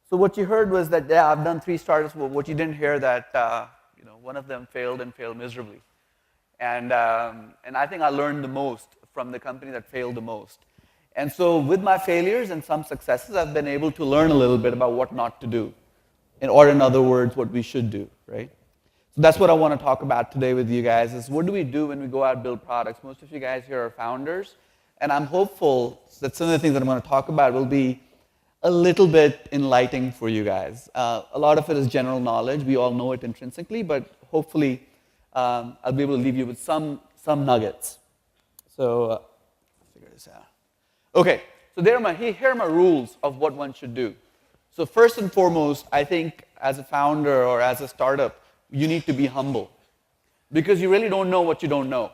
So what you heard was that, yeah, I've done 3 startups. Well, what you didn't hear that, one of them failed and failed miserably. And I think I learned the most from the company that failed the most. And so with my failures and some successes, I've been able to learn a little bit about what not to do. Or in other words, what we should do, right? So that's what I want to talk about today with you guys, is what do we do when we go out and build products? Most of you guys here are founders, and I'm hopeful that some of the things that I'm going to talk about will be a little bit enlightening for you guys. A lot of it is general knowledge. We all know it intrinsically, but hopefully I'll be able to leave you with some nuggets. So let's figure this out. Okay, so here are my rules of what one should do. So first and foremost, I think as a founder or as a startup, you need to be humble. Because you really don't know what you don't know.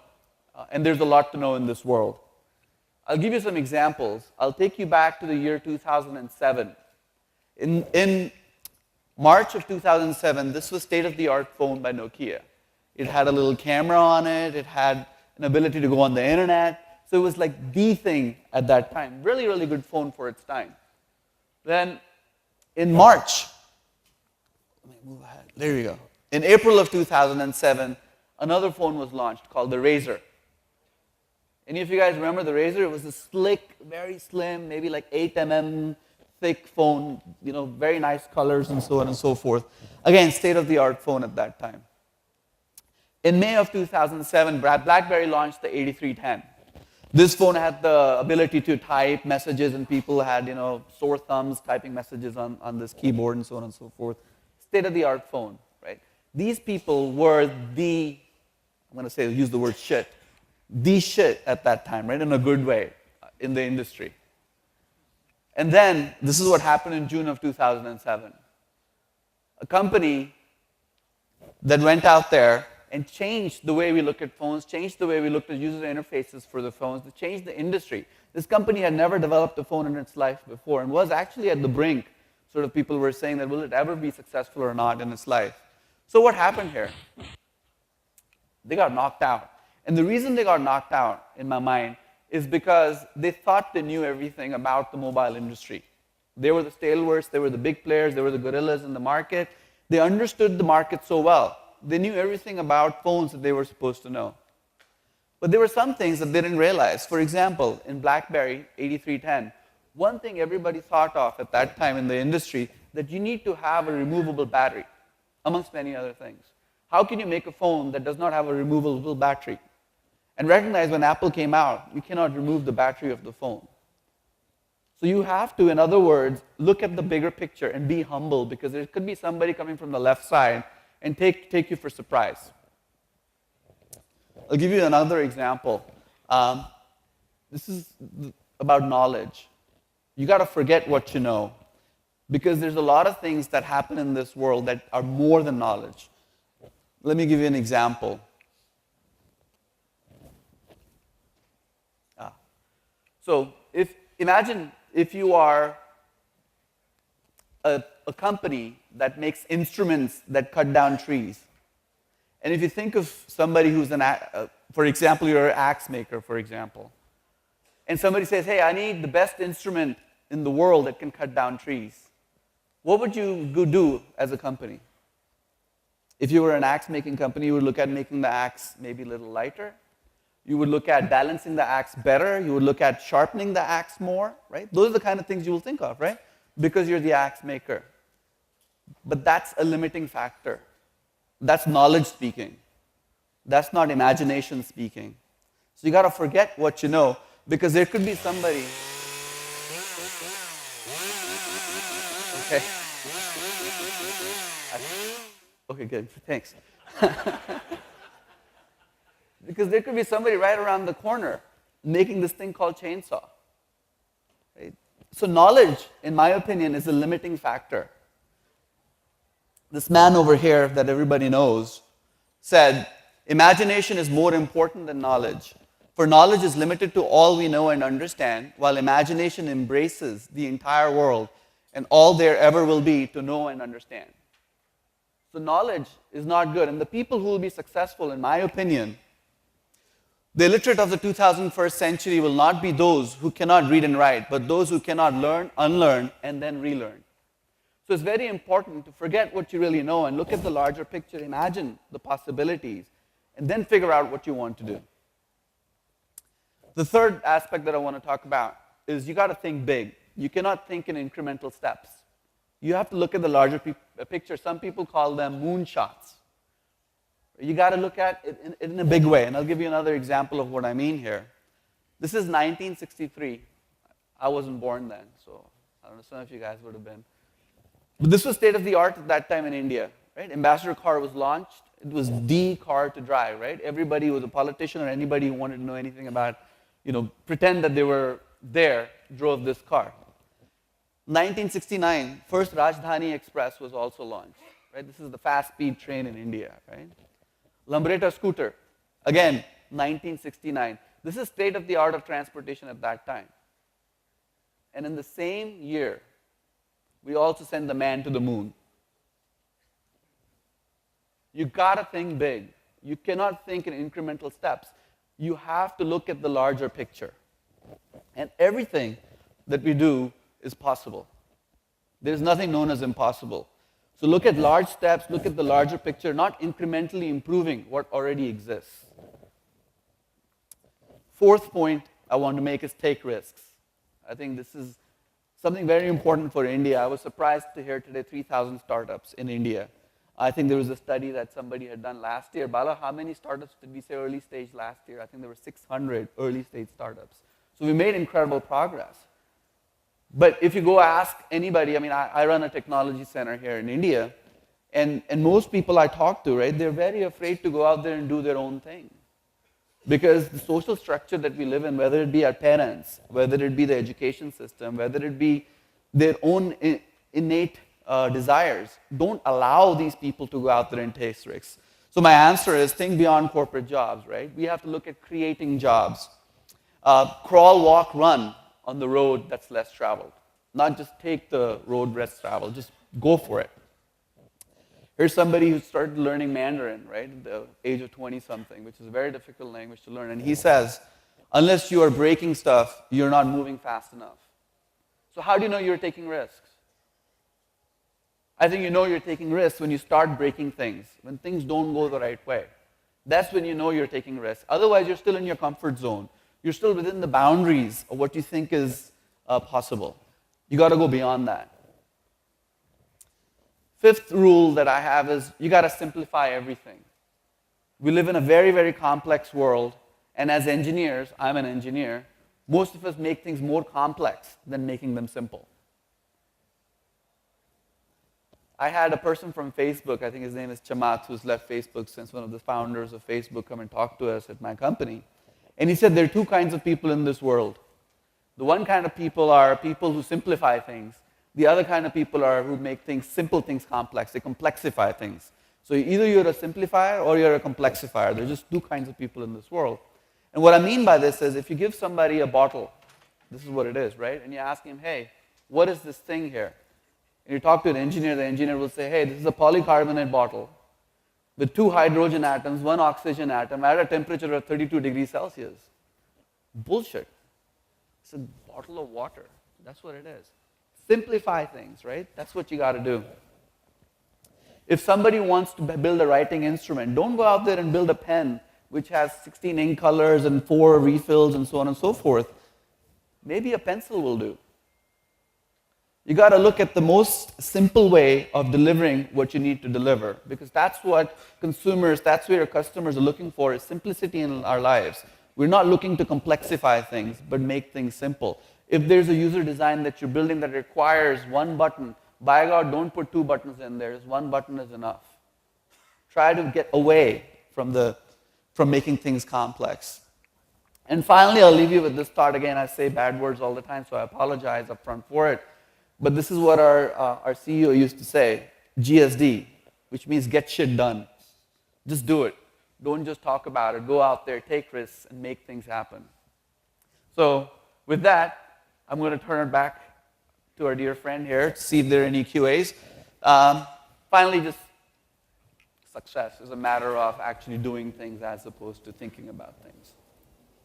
And there's a lot to know in this world. I'll give you some examples. I'll take you back to the year 2007. In March of 2007, this was state-of-the-art phone by Nokia. It had a little camera on it. It had an ability to go on the internet. So it was like the thing at that time. Really, really good phone for its time. Then in March, let me move ahead. There you go. In April of 2007, another phone was launched called the Razr. Any of you guys remember the Razr? It was a slick, very slim, maybe like 8 mm thick phone, very nice colors and so on and so forth. Again, state-of-the-art phone at that time. In May of 2007, BlackBerry launched the 8310. This phone had the ability to type messages, and people had, sore thumbs typing messages on this keyboard and so on and so forth. State-of-the-art phone, right? These people were use the word shit, the shit at that time, right? In a good way, in the industry. And then, this is what happened in June of 2007. A company that went out there and changed the way we look at phones, changed the way we looked at user interfaces for the phones, changed the industry. This company had never developed a phone in its life before and was actually at the brink. Sort of people were saying that, will it ever be successful or not in its life? So what happened here? They got knocked out. And the reason they got knocked out, in my mind, is because they thought they knew everything about the mobile industry. They were the stalwarts, they were the big players, they were the gorillas in the market. They understood the market so well. They knew everything about phones that they were supposed to know. But there were some things that they didn't realize. For example, in BlackBerry 8310, one thing everybody thought of at that time in the industry, that you need to have a removable battery, amongst many other things. How can you make a phone that does not have a removable battery? And recognize when Apple came out, you cannot remove the battery of the phone. So you have to, in other words, look at the bigger picture and be humble, because there could be somebody coming from the left side and take you for surprise. I'll give you another example. This is about knowledge. You got to forget what you know, because there's a lot of things that happen in this world that are more than knowledge. Let me give you an example. So imagine if you are a company that makes instruments that cut down trees. And if you think of somebody who's for example, you're an axe maker, for example. And somebody says, hey, I need the best instrument in the world that can cut down trees. What would you do as a company? If you were an axe-making company, you would look at making the axe maybe a little lighter. You would look at balancing the axe better. You would look at sharpening the axe more, right? Those are the kind of things you will think of, right? Because you're the axe maker. But that's a limiting factor. That's knowledge speaking. That's not imagination speaking. So you got to forget what you know, because there could be somebody. Okay. Okay, good. Thanks. Because there could be somebody right around the corner making this thing called chainsaw. Right? So knowledge, in my opinion, is a limiting factor. This man over here that everybody knows said, imagination is more important than knowledge. For knowledge is limited to all we know and understand, while imagination embraces the entire world and all there ever will be to know and understand. So knowledge is not good. And the people who will be successful, in my opinion, the illiterate of the 2001st century will not be those who cannot read and write, but those who cannot learn, unlearn, and then relearn. So it's very important to forget what you really know and look at the larger picture, imagine the possibilities, and then figure out what you want to do. The third aspect that I want to talk about is you got to think big. You cannot think in incremental steps. You have to look at the larger picture. Some people call them moonshots. You got to look at it in a big way, and I'll give you another example of what I mean here. This is 1963. I wasn't born then, so I don't know, some of you guys would have been. But this was state of the art at that time in India, right? Ambassador car was launched. It was the car to drive, right? Everybody who was a politician or anybody who wanted to know anything about, pretend that they were there, drove this car. 1969, first Rajdhani Express was also launched, right? This is the fast-speed train in India, right? Lambretta scooter, again, 1969. This is state of the art of transportation at that time. And in the same year, we also sent the man to the moon. You gotta think big. You cannot think in incremental steps. You have to look at the larger picture. And everything that we do is possible. There's nothing known as impossible. So look at large steps, look at the larger picture, not incrementally improving what already exists. Fourth point I want to make is take risks. I think this is something very important for India. I was surprised to hear today 3,000 startups in India. I think there was a study that somebody had done last year. Bala, how many startups did we say early stage last year? I think there were 600 early stage startups. So we made incredible progress. But if you go ask anybody, I run a technology center here in India, and most people I talk to, right, they're very afraid to go out there and do their own thing. Because the social structure that we live in, whether it be our parents, whether it be the education system, whether it be their own innate desires, don't allow these people to go out there and take risks. So my answer is think beyond corporate jobs, right? We have to look at creating jobs. Crawl, walk, run on the road that's less traveled. Not just take the road less traveled, just go for it. Here's somebody who started learning Mandarin, right, at the age of 20-something, which is a very difficult language to learn. And he says, unless you are breaking stuff, you're not moving fast enough. So how do you know you're taking risks? I think you know you're taking risks when you start breaking things, when things don't go the right way. That's when you know you're taking risks. Otherwise, you're still in your comfort zone. You're still within the boundaries of what you think is possible. You got to go beyond that. Fifth rule that I have is you got to simplify everything. We live in a very, very complex world, and as engineers, I'm an engineer, most of us make things more complex than making them simple. I had a person from Facebook, I think his name is Chamath, who's left Facebook since one of the founders of Facebook come and talk to us at my company. And he said there are two kinds of people in this world. The one kind of people are people who simplify things. The other kind of people are who make simple things complex. They complexify things. So either you're a simplifier or you're a complexifier. There's just two kinds of people in this world. And what I mean by this is if you give somebody a bottle, this is what it is, right? And you ask him, hey, what is this thing here? And you talk to the engineer will say, hey, this is a polycarbonate bottle with 2 hydrogen atoms, 1 oxygen atom at a temperature of 32 degrees Celsius. Bullshit. It's a bottle of water. That's what it is. Simplify things, right? That's what you got to do. If somebody wants to build a writing instrument, don't go out there and build a pen which has 16 ink colors and 4 refills and so on and so forth. Maybe a pencil will do. You got to look at the most simple way of delivering what you need to deliver, because that's what consumers, that's what your customers are looking for, is simplicity in our lives. We're not looking to complexify things, but make things simple. If there's a user design that you're building that requires 1 button, by God, don't put 2 buttons in there. 1 button is enough. Try to get away from making things complex. And finally, I'll leave you with this thought. Again, I say bad words all the time, so I apologize up front for it. But this is what our CEO used to say, GSD, which means get shit done. Just do it. Don't just talk about it. Go out there, take risks, and make things happen. So with that, I'm going to turn it back to our dear friend here to see if there are any QAs. Finally, just success is a matter of actually doing things as opposed to thinking about things.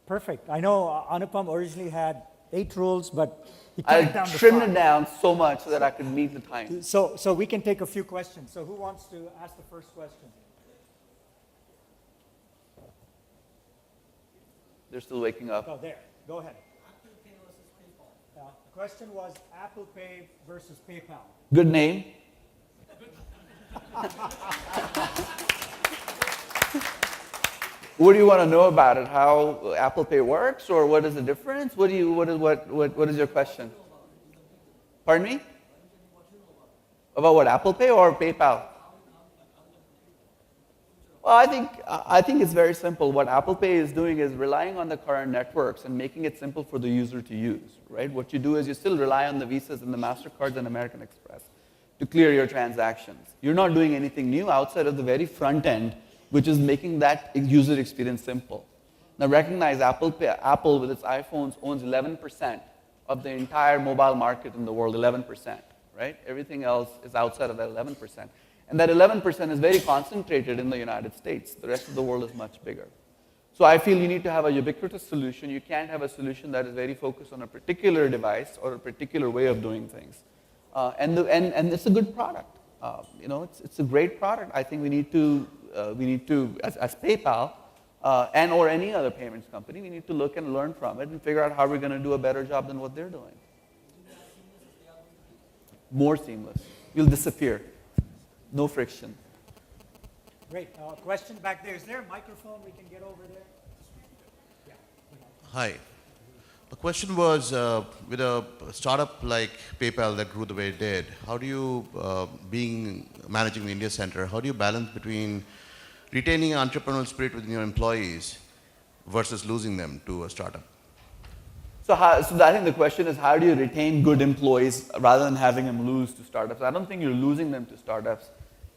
Perfect. I know Anupam originally had 8 rules, but he cut it down to 5. I trimmed it down so much so that I could meet the time. So we can take a few questions. So who wants to ask the first question? They're still waking up. Oh, there. Go ahead. The question was Apple Pay versus PayPal. Good name. What do you want to know about it? How Apple Pay works, or what is the difference? What is your question? Pardon me? About what, Apple Pay or PayPal? Well, I think it's very simple. What Apple Pay is doing is relying on the current networks and making it simple for the user to use, right? What you do is you still rely on the Visas and the MasterCards and American Express to clear your transactions. You're not doing anything new outside of the very front end, which is making that user experience simple. Now recognize Apple with its iPhones owns 11% of the entire mobile market in the world, 11%, right? Everything else is outside of that 11%. And that 11% is very concentrated in the United States. The rest of the world is much bigger. So I feel you need to have a ubiquitous solution. You can't have a solution that is very focused on a particular device or a particular way of doing things. And it's a good product. It's a great product. I think we need to, as PayPal and or any other payments company, we need to look and learn from it and figure out how we're going to do a better job than what they're doing. More seamless. You'll disappear. No friction. Great. Question back there. Is there a microphone we can get over there? Yeah. Hi. The question was, with a startup like PayPal that grew the way it did, how do you, managing the India Center, how do you balance between retaining entrepreneurial spirit within your employees versus losing them to a startup? So I think the question is, how do you retain good employees rather than having them lose to startups? I don't think you're losing them to startups.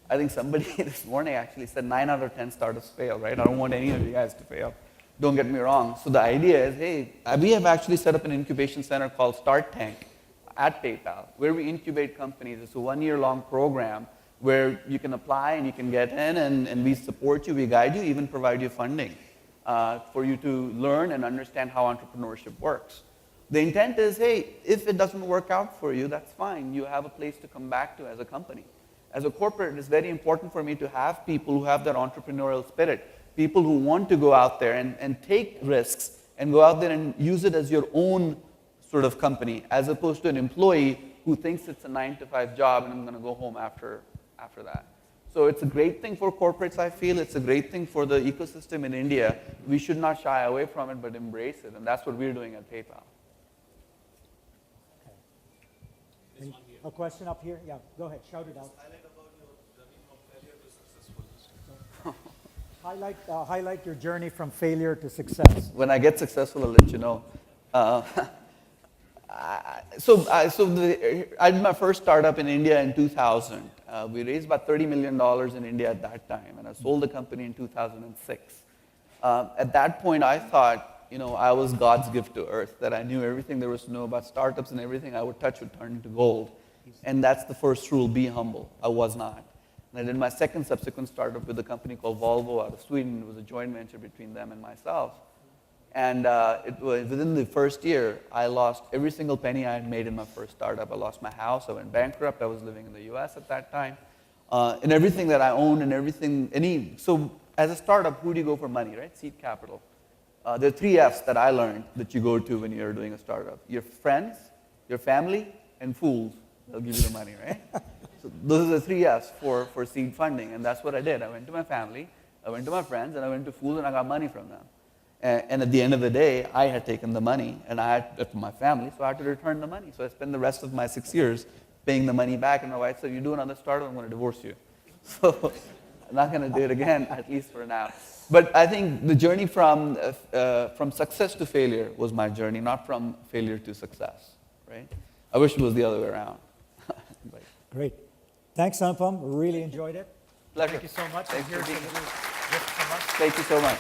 I think somebody this morning actually said 9 out of 10 startups fail, right? I don't want any of you guys to fail. Don't get me wrong. So the idea is, hey, we have actually set up an incubation center called Start Tank at PayPal, where we incubate companies. It's a 1-year-long program where you can apply and you can get in, and we support you, we guide you, even provide you funding for you to learn and understand how entrepreneurship works. The intent is, hey, if it doesn't work out for you, that's fine. You have a place to come back to as a company. As a corporate, it's very important for me to have people who have that entrepreneurial spirit, people who want to go out there and take risks and go out there and use it as your own sort of company, as opposed to an employee who thinks it's a 9-to-5 job and I'm going to go home after that. So it's a great thing for corporates, I feel. It's a great thing for the ecosystem in India. We should not shy away from it, but embrace it, and that's what we're doing at PayPal. Okay. A question up here? Yeah, go ahead, shout it out. Highlight your journey from failure to success. When I get successful, I'll let you know. I did my first startup in India in 2000. We raised about $30 million in India at that time, and I sold the company in 2006. At that point, I thought, I was God's gift to earth, that I knew everything there was to know about startups, and everything I would touch would turn into gold. And that's the first rule, be humble. I was not. And I did my second subsequent startup with a company called Volvo out of Sweden. It was a joint venture between them and myself. And within the first year, I lost every single penny I had made in my first startup. I lost my house, I went bankrupt, I was living in the US at that time. And everything that I owned and everything, so as a startup, who do you go for money, right? Seed capital. There are 3 F's that I learned that you go to when you're doing a startup. Your friends, your family, and fools. They'll give you the money, right? So those are the 3 F's for seed funding, and that's what I did. I went to my family, I went to my friends, and I went to fools, and I got money from them. And at the end of the day, I had taken the money, and I had from my family, so I had to return the money. So I spent the rest of my 6 years paying the money back, and my wife said, you do another startup, I'm going to divorce you. So I'm not going to do it again, at least for now. But I think the journey from success to failure was my journey, not from failure to success, right? I wish it was the other way around. Great. Thanks, Anupam. We really enjoyed it. Pleasure. Thank you so much. Thanks for being here. Thank you so much. Thank you so much.